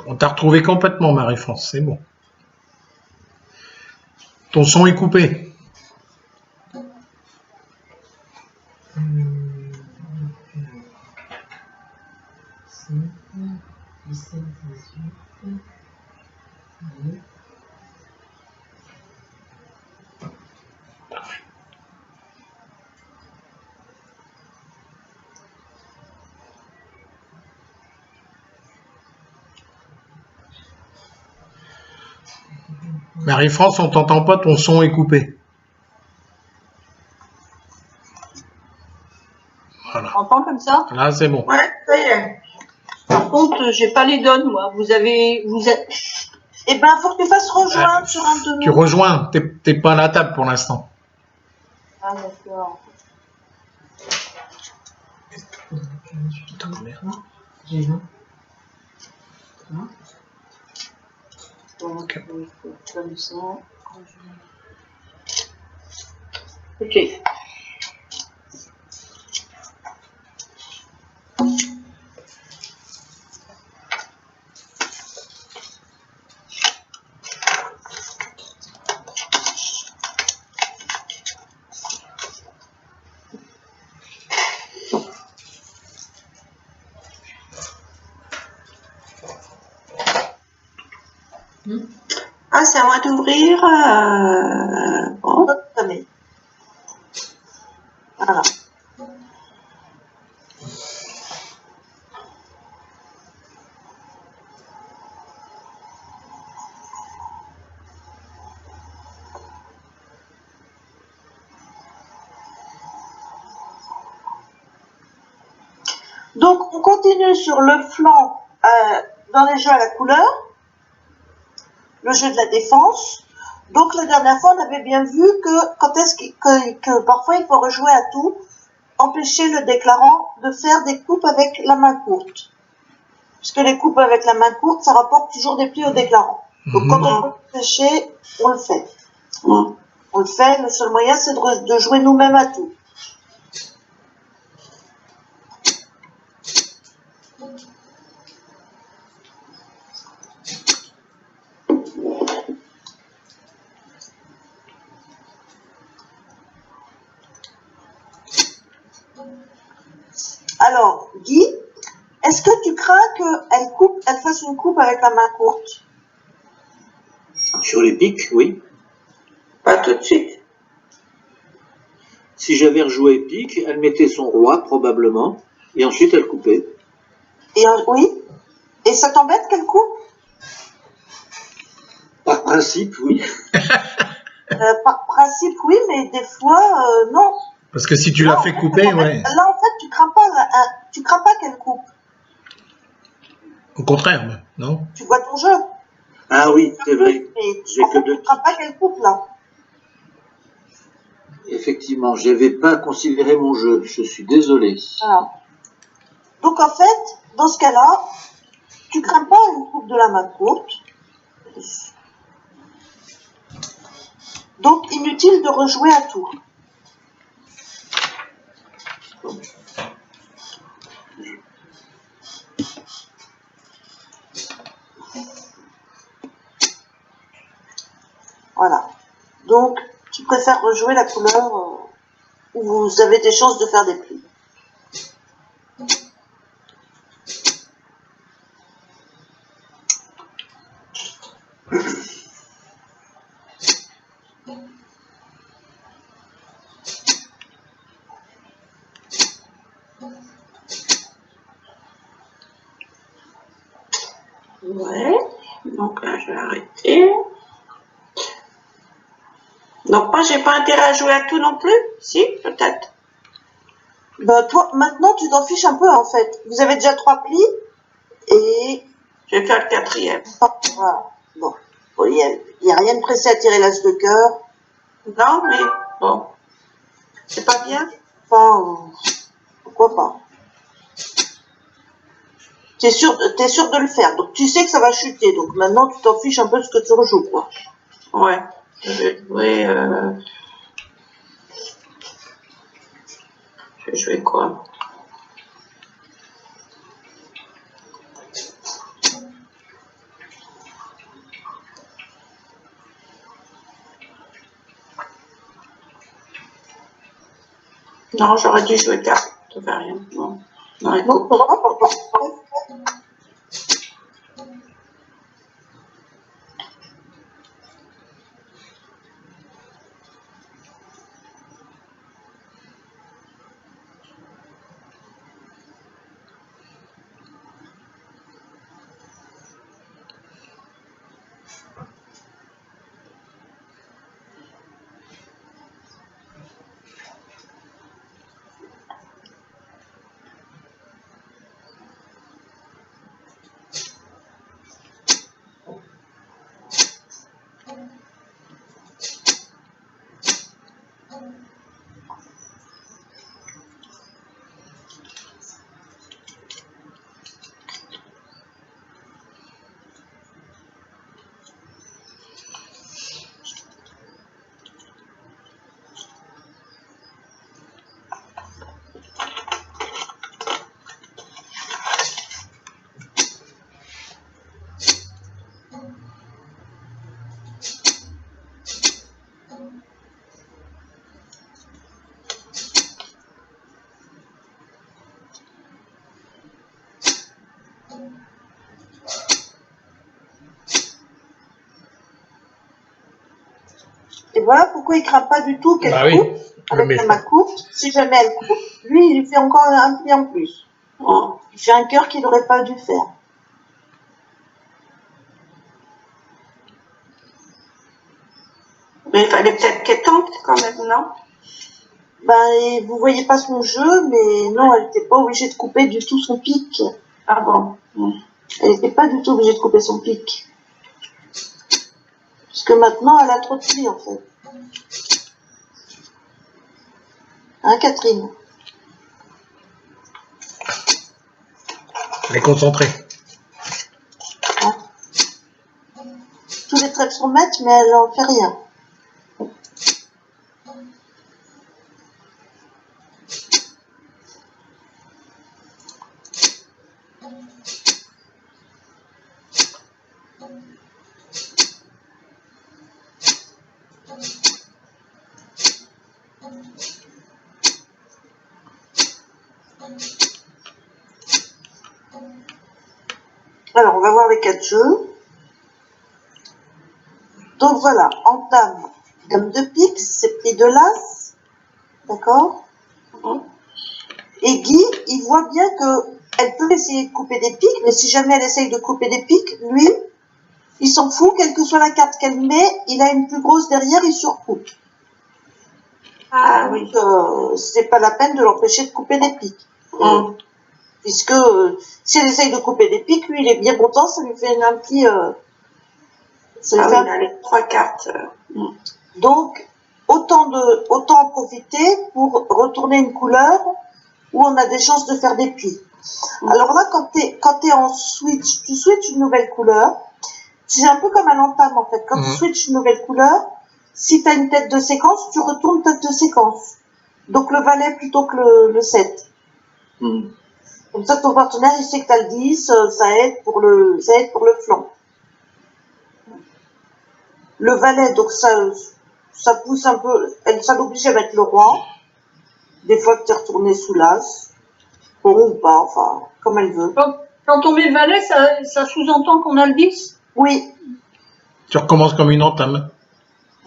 On t'a retrouvé complètement, Marie-France, c'est bon. Ton son est coupé. Marie-France, on t'entend pas, ton son est coupé. Voilà. On entend comme ça? Là, c'est bon. Ouais, ça y est. Par contre, j'ai pas les donnes, moi. Vous êtes... Eh ben, faut que tu fasses rejoindre sur un de nous. Tu rejoins, t'es pas à la table pour l'instant. Ah, d'accord. J'ai vu. Donc, comme ça. Ok. Ah, c'est à moi d'ouvrir. Bon, voilà. Donc, on continue sur le flanc dans les jeux à la couleur, le jeu de la défense. Donc, la dernière fois, on avait bien vu que quand est-ce que parfois il faut rejouer à tout, empêcher le déclarant de faire des coupes avec la main courte. Puisque les coupes avec la main courte, ça rapporte toujours des plis au déclarant. Donc, quand on peut empêcher, on le fait. On le fait, le seul moyen, c'est de jouer nous-mêmes à tout. Alors, Guy, est-ce que tu crains qu'elle fasse une coupe avec la main courte? Sur les piques, oui. Pas tout de suite. Si j'avais rejoué pique, elle mettait son roi, probablement, et ensuite elle coupait. Et oui. Et ça t'embête qu'elle coupe? Par principe, oui. Par principe, oui, mais des fois, non. Parce que si tu l'as fait couper, ouais. Là, en fait, tu crains pas qu'elle coupe. Au contraire, même, non? Tu vois ton jeu. Ah oui, c'est vrai. Mais en fait, tu crains pas qu'elle coupe, là. Effectivement, je n'avais pas considéré mon jeu. Je suis désolé. Voilà. Donc, en fait, dans ce cas-là, tu crains pas une coupe de la main courte. Donc, inutile de rejouer à tout. Voilà. Donc, tu préfères rejouer la couleur où vous avez des chances de faire des plis. Ouais. Donc là, je vais arrêter. Donc moi, j'ai pas intérêt à jouer à tout non plus? Si, peut-être. Ben, toi, maintenant, tu t'en fiches un peu, en fait. Vous avez déjà 3 plis, et... Je vais faire le 4e. Voilà. Bon. Il n'y a rien de pressé à tirer l'as de cœur. Non, mais bon. C'est pas bien? Enfin, pourquoi pas. T'es sûr de le faire. Donc, tu sais que ça va chuter. Donc, maintenant, tu t'en fiches un peu de ce que tu rejoues, quoi. Ouais. Je vais jouer... Je vais jouer quoi? Non, j'aurais dû jouer carte. Ça fait rien. Non. Non, Donc, on va pas. Et voilà pourquoi il craint pas du tout qu'elle Bah oui, coupe le avec la méchant. main courte. Si jamais elle coupe, lui, il lui fait encore un pli en plus. non. Il fait un cœur qu'il n'aurait pas dû faire. Mais il fallait peut-être qu'elle tente quand même, non? Ben, et vous voyez pas son jeu, mais non, elle n'était pas obligée de couper du tout son pic. Ah bon. Elle n'était pas du tout obligée de couper son pic. Puisque maintenant, elle a trop de plis, en fait. Hein, Catherine? Elle est concentrée. Hein? Tous les traits sont maîtres, mais elle n'en fait rien. Alors, on va voir les 4 jeux. Donc voilà, entame, dame de pique, c'est pli de l'as, d'accord? Et Guy, il voit bien que elle peut essayer de couper des piques, mais si jamais elle essaye de couper des piques, lui, il s'en fout, quelle que soit la carte qu'elle met, il a une plus grosse derrière, il surcoupe. Ah oui. Donc, c'est pas la peine de l'empêcher de couper des piques. Puisque si elle essaye de couper des piques, lui, il est bien content, ça lui fait un petit... ça lui Ah fait oui, un- il a les 3 cartes. Donc, autant en profiter pour retourner une couleur où on a des chances de faire des plis. Alors là, quand t'es en switch, tu switches une nouvelle couleur. C'est un peu comme un entame, en fait. Quand tu switches une nouvelle couleur, si tu as une tête de séquence, tu retournes tête de séquence. Donc le valet plutôt que le 7. Comme ça, ton partenaire, il sait que tu as le 10, ça aide pour le flanc. Le valet, donc ça pousse un peu, ça l'oblige à mettre le roi. Des fois que tu es retourné sous l'as. Bon ou pas, enfin, comme elle veut. Quand on met le valet, ça sous-entend qu'on a le 10? Oui, Tu recommences comme une entame.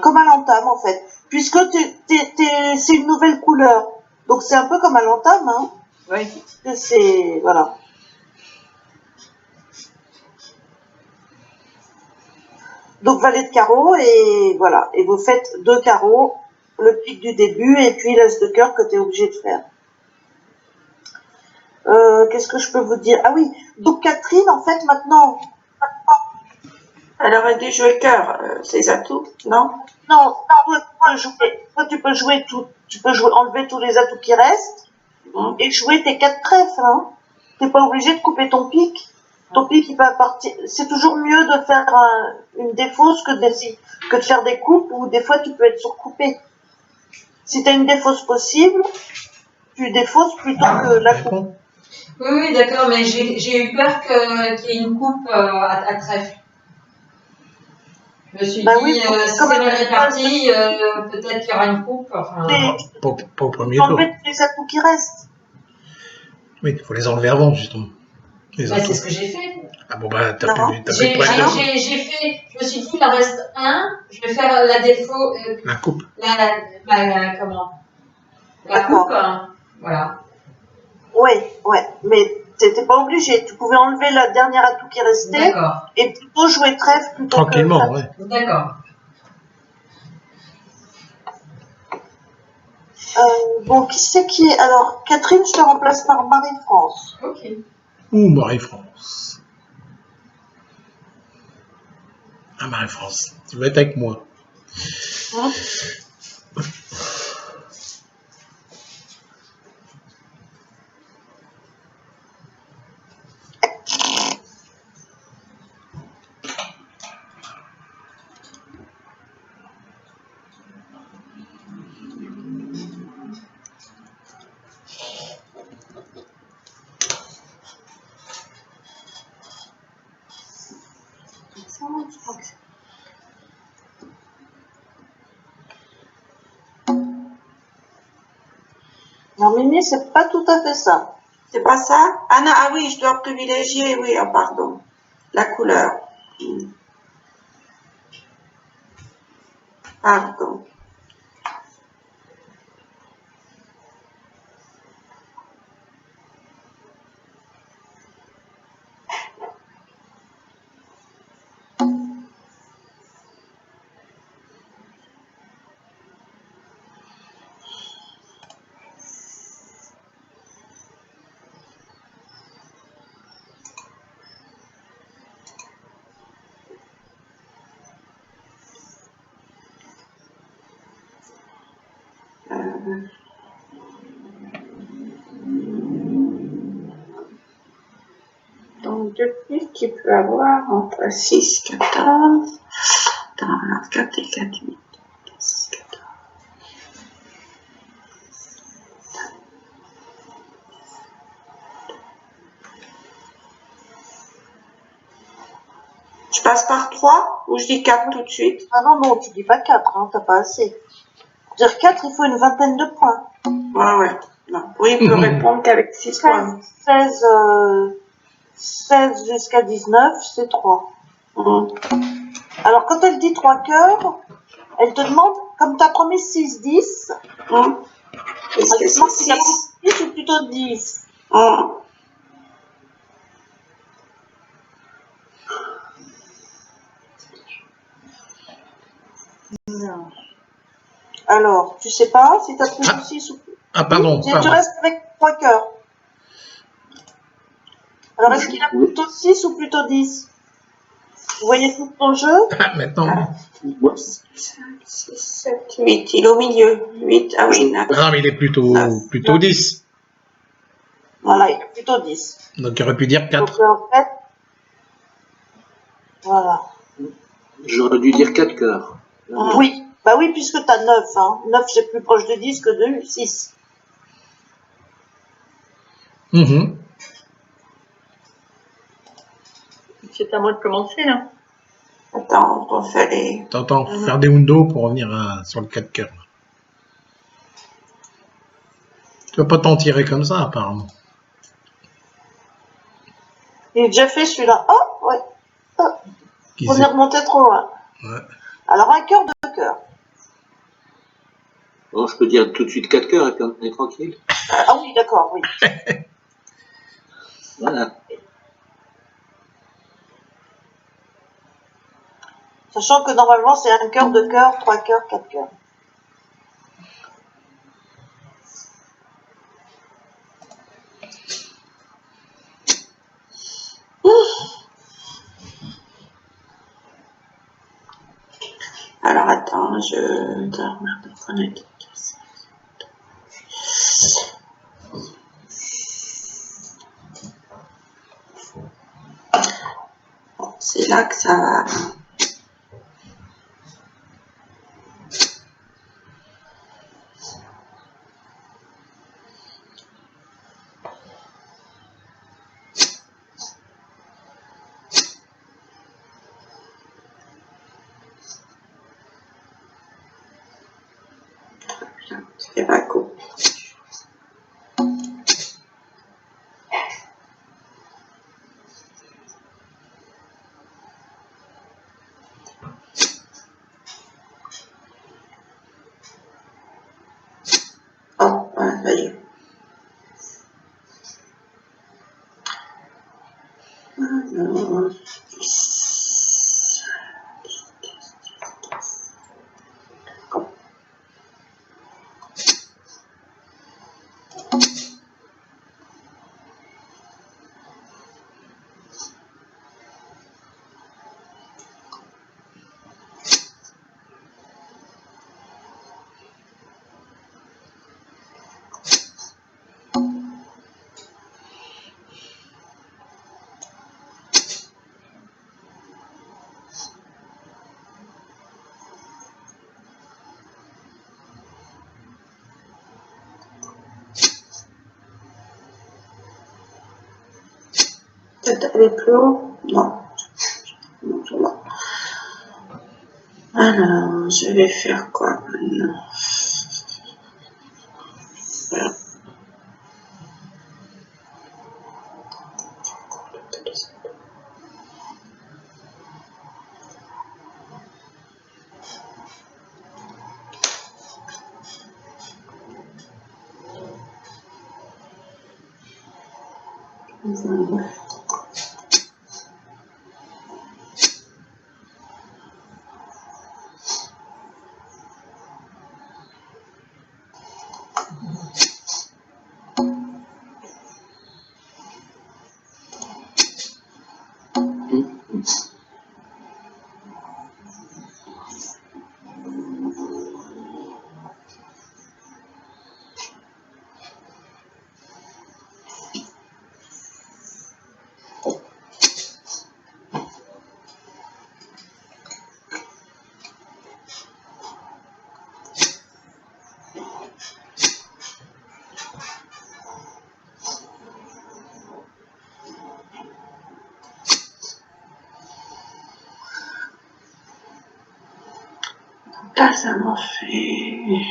comme à l'entame, en fait. Puisque c'est une nouvelle couleur. Donc c'est un peu comme à l'entame, hein. Oui. C'est, voilà. Donc valet de carreau, et voilà. Et vous faites 2 carreaux, le pic du début, et puis l'as de cœur que tu es obligé de faire. Qu'est-ce que je peux vous dire? Ah oui, donc Catherine, en fait, maintenant, Elle aurait dû jouer cœur, ses atouts, non? non, toi, tu peux jouer tout, enlever tous les atouts qui restent, et jouer tes 4 trèfles, hein. T'es pas obligé de couper ton pic. Ton pic, il va partir. C'est toujours mieux de faire une défausse que de faire des coupes où des fois tu peux être surcoupé. Si tu as une défausse possible, tu défausses plutôt que la coupe. Oui, d'accord, mais j'ai eu peur qu'il y ait une coupe à trèfle. Je me suis Bah dit, oui, si comme c'est elle mal fait réparti, peut-être qu'il y aura une coupe. Enfin, Pas au premier faut tour. enlever tous les atouts qui restent. Oui, il faut les enlever avant, justement. Les bah, c'est atouts. ce que j'ai fait. Ah bon, bah, t'as Non. plus de J'ai prévision. fait, je me suis dit, il en reste un, je vais faire la défaut, La coupe. comment La D'accord. coupe, hein. Voilà. Ouais, mais t'étais pas obligé. Tu pouvais enlever la dernière atout qui restait D'accord, et plutôt jouer trèfle plutôt Tranquillement, que... ouais. d'accord. Bon, qui c'est qui est... Alors, Catherine, je te remplace par Marie-France. Ok. Ouh, Marie-France. Ah, Marie-France, tu vas être avec moi. Hein? Non, Mimi, c'est pas tout à fait ça. C'est pas ça? Ah non, ah oui, je dois privilégier, oui, ah, pardon. La couleur. Pardon. Donc, depuis qu'il peut avoir entre 6, 14, attends, alors 4 et 4, 8, 10, 14. Je passe par 3 ou je dis 4 tout de suite? Ah non, tu dis pas 4, hein, t'as pas assez. Pour dire 4, il faut une vingtaine de points. Ouais. Non. Oui, il peut répondre qu'avec 6 points. 16 jusqu'à 19, c'est 3. Mhm. Alors, quand elle dit 3 cœurs, elle te demande, comme tu as promis 6, 10, Mhm. Est-ce elle que te demande c'est si tu as 6? promis 10 ou plutôt 10. Mhm. Alors, tu sais pas si tu as plutôt 6 ou plus. Ah, pardon, Si tu pardon. restes avec 3 cœurs. Alors, est-ce qu'il a plutôt 6 ou plutôt 10? Vous voyez tout ton jeu? Ah, maintenant. 5, 6, 7, 8. Il est au milieu. 8, ah oui, 9. Ah non, mais il est plutôt 10. Voilà, il a plutôt 10. Donc, il aurait pu dire 4. Donc, en fait, voilà. J'aurais dû dire 4 cœurs. Oui, bah oui, puisque tu as 9. Hein. 9, c'est plus proche de 10 que de 6. Mhm. C'est à moi de commencer, là. Attends, on refait les... T'entends faire des hundos pour revenir sur le 4 cœurs. Tu vas pas t'en tirer comme ça, apparemment. Il est déjà fait celui-là. Oh, ouais. Oh, Qui on sait? est remonté trop loin. Ouais. Alors, un cœur, 2 cœurs. Bon, je peux dire tout de suite 4 cœurs et puis on est tranquille. Ah oui, d'accord, oui. Voilà. Sachant que normalement, c'est un cœur, 2 cœurs, 3 cœurs, 4 cœurs. Alors, attends, je... Attends, merde, on a dit. Bon, c'est là que ça va. C'est ma coupe. Oh, ça y est. Alors, peut-être aller plus haut? Non. Non, ça va. Alors, je vais faire quoi maintenant? Voilà. Voilà. Là, ça m'en fait...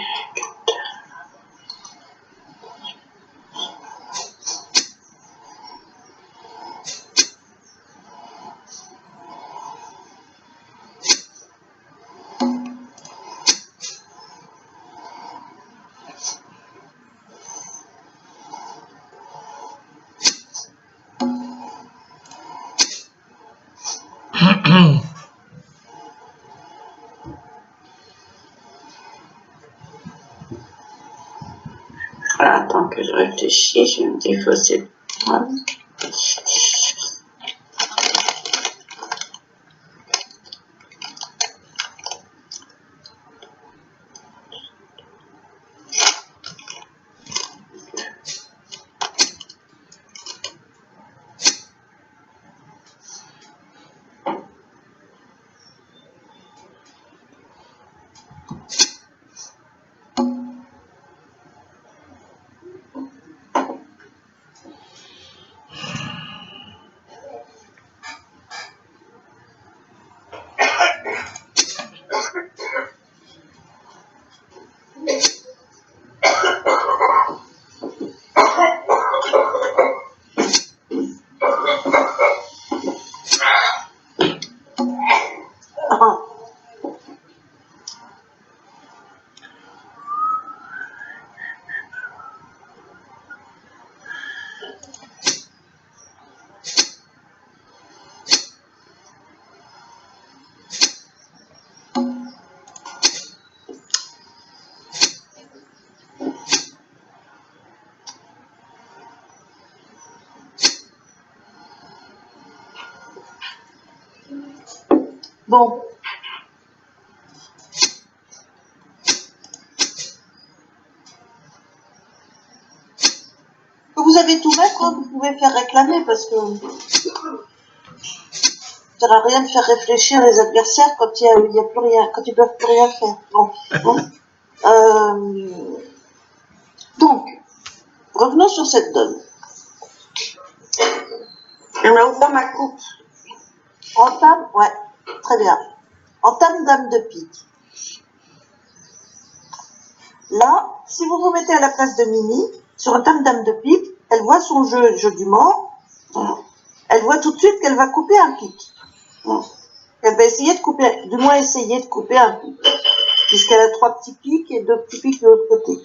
Voilà, tant que je réfléchis, je vais me défausser. Voilà. Bon. Vous avez tout mettre, hein, vous pouvez faire réclamer parce que ça sert à rien de faire réfléchir les adversaires quand il y a plus rien, quand ils peuvent plus rien faire. Bon. Donc, revenons sur cette donne. Je mets au fond ma coupe. Entame, ouais, très bien. Entame dame de pique. Là, si vous vous mettez à la place de Mimi, sur un dame de pique, elle voit son jeu, le jeu du mort. Elle voit tout de suite qu'elle va couper un pic. Elle va essayer de couper, du moins essayer de couper un pic. Puisqu'elle a 3 petits pics et 2 petits pics de l'autre côté.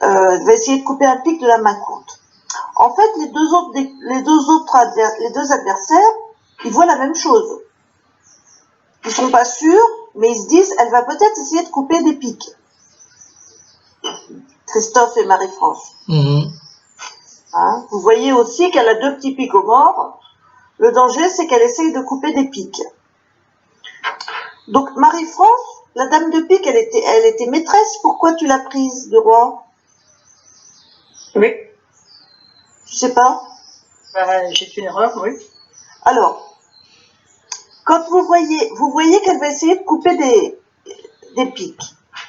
Elle va essayer de couper un pic de la main courte. En fait, les deux adversaires, ils voient la même chose. Ils sont pas sûrs, mais ils se disent, elle va peut-être essayer de couper des pics. Christophe et Marie-France. Hein, vous voyez aussi qu'elle a 2 petits pics au mort. Le danger, c'est qu'elle essaye de couper des pics. Donc, Marie-France, la dame de pique, elle était maîtresse. Pourquoi tu l'as prise, de roi? Oui. Tu sais pas? J'ai fait une erreur, oui. Alors, quand vous voyez qu'elle va essayer de couper des pics.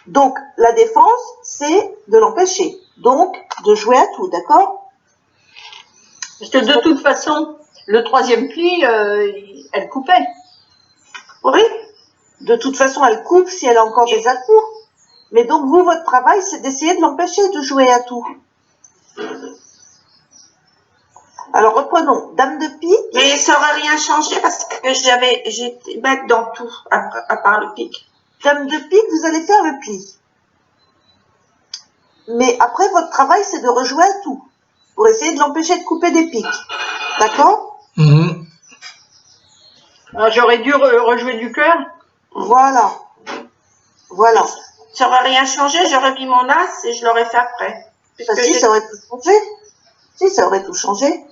Donc, la défense, c'est de l'empêcher. Donc, de jouer à tout, d'accord? Parce que de toute façon, le 3e pli, elle coupait. Oui. De toute façon, elle coupe si elle a encore des atours. Mais donc, vous, votre travail, c'est d'essayer de l'empêcher de jouer à tout. Alors, reprenons. Dame de pique. Mais ça aurait rien changé parce que j'étais bête dans tout, à part le pic. Dame de pique, vous allez faire le pli. Mais après, votre travail, c'est de rejouer à tout. Pour essayer de l'empêcher de couper des pics. D'accord? Alors, j'aurais dû rejouer du cœur. Voilà. Voilà. Ça aurait rien changé, j'aurais mis mon as et je l'aurais fait après. Parce que ça aurait tout changé. Si, ça aurait tout changé.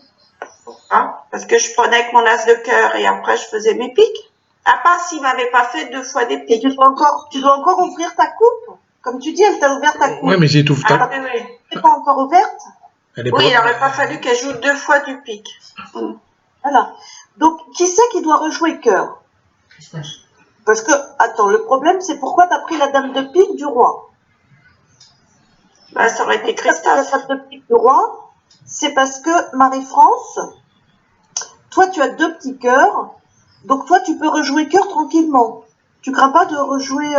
Hein, parce que je prenais avec mon as de cœur et après je faisais mes pics. À part s'il m'avait pas fait 2 fois des Et pics. tu dois encore ouvrir ta coupe. Comme tu dis, elle t'a ouvert ta coupe. Ouais, mais c'est tout. Ah, oui, oui. Elle n'est pas encore ouverte. Elle est Oui, il pas- n'aurait pas fallu qu'elle joue 2 fois du pic. Voilà. Donc, qui c'est qui doit rejouer cœur? Parce que, attends, le problème, c'est pourquoi tu as pris la dame de pique du roi. Bah, ça aurait été Christophe. La dame de pique du roi, c'est parce que Marie-France, toi, tu as 2 petits cœurs, donc toi, tu peux rejouer cœur tranquillement. Tu crains pas de rejouer,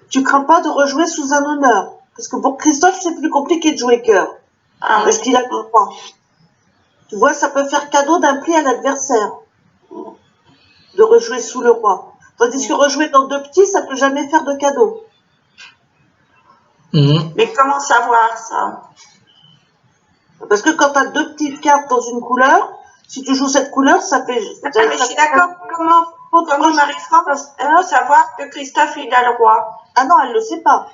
tu crains pas de rejouer sous un honneur. Parce que pour Christophe, c'est plus compliqué de jouer cœur. Ah, Parce qu'il a le roi. Tu vois, ça peut faire cadeau d'un pli à l'adversaire. De rejouer sous le roi. Tandis que rejouer dans 2 petits, ça peut jamais faire de cadeau. mais comment savoir ça? Parce que quand tu as 2 petites cartes dans une couleur, si tu joues cette couleur, ça fait... Mais je suis d'accord. Comment Marie-France, elle peut savoir que Christophe, il a le roi? Ah non, elle le sait pas.